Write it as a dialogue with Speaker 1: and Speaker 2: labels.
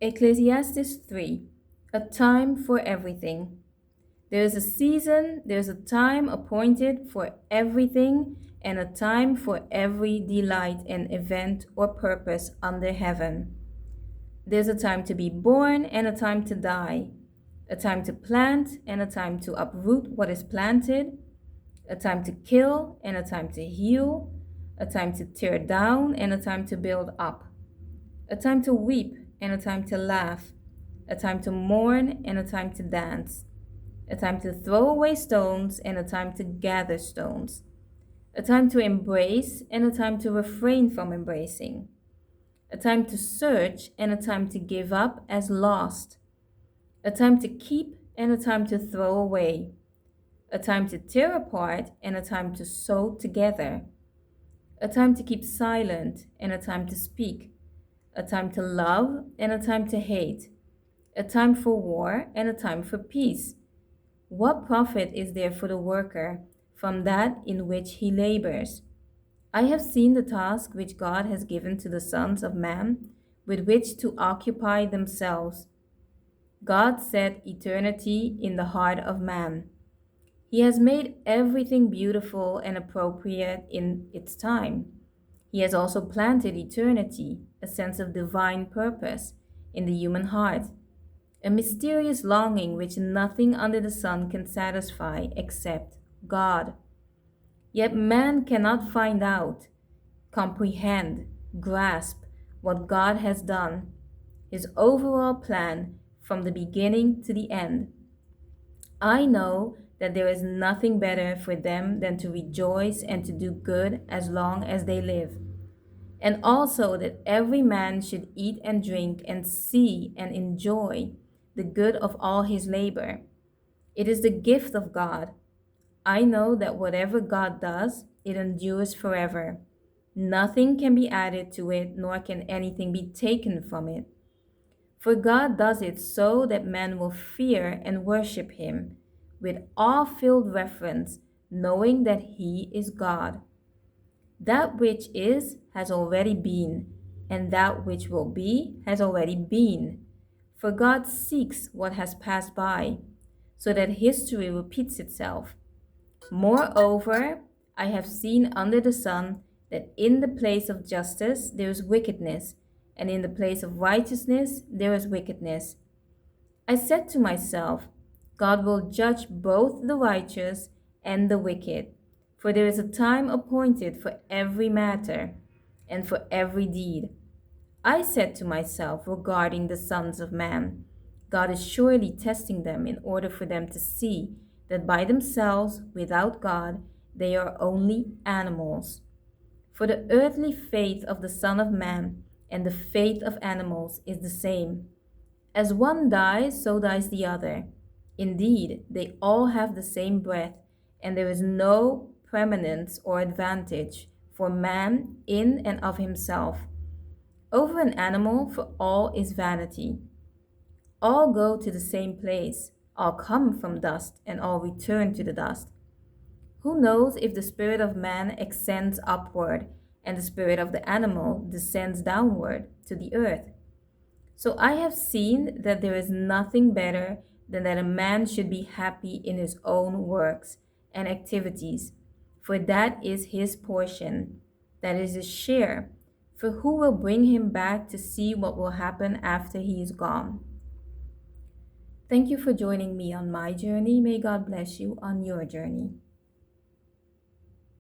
Speaker 1: Ecclesiastes 3. A time for everything. There is a season, there is a time appointed for everything, and a time for every delight and event or purpose under heaven. There's a time to be born and a time to die, a time to plant and a time to uproot what is planted, a time to kill and a time to heal, a time to tear down and a time to build up, a time to weep and a time to laugh, a time to mourn and a time to dance, a time to throw away stones and a time to gather stones, a time to embrace and a time to refrain from embracing, a time to search and a time to give up as lost, a time to keep and a time to throw away, a time to tear apart and a time to sew together, a time to keep silent and a time to speak, a time to love and a time to hate, a time for war and a time for peace. What profit is there for the worker from that in which he labors? I have seen the task which God has given to the sons of man with which to occupy themselves. God set eternity in the heart of man. He has made everything beautiful and appropriate in its time. He has also planted eternity, a sense of divine purpose, in the human heart, a mysterious longing which nothing under the sun can satisfy except God. Yet man cannot find out, comprehend, grasp what God has done, his overall plan from the beginning to the end. I know that there is nothing better for them than to rejoice and to do good as long as they live, and also that every man should eat and drink and see and enjoy the good of all his labor. It is the gift of God. I know that whatever God does, it endures forever. Nothing can be added to it, nor can anything be taken from it. For God does it so that men will fear and worship him with awe-filled reverence, knowing that he is God. That which is has already been, and that which will be has already been. For God seeks what has passed by, so that history repeats itself. Moreover, I have seen under the sun that in the place of justice there is wickedness, and in the place of righteousness there is wickedness. I said to myself, God will judge both the righteous and the wicked, for there is a time appointed for every matter and for every deed. I said to myself regarding the sons of man, God is surely testing them in order for them to see that by themselves, without God, they are only animals. For the earthly faith of the Son of Man and the faith of animals is the same. As one dies, so dies the other. Indeed, they all have the same breath, and there is no preeminence or advantage for man in and of himself over an animal, for all is vanity. All go to the same place, all come from dust, and all return to the dust. Who knows if the spirit of man ascends upward, and the spirit of the animal descends downward to the earth? So I have seen that there is nothing better than that a man should be happy in his own works and activities, for that is his portion, that is his share. For who will bring him back to see what will happen after he is gone? Thank you for joining me on my journey. May God bless you on your journey.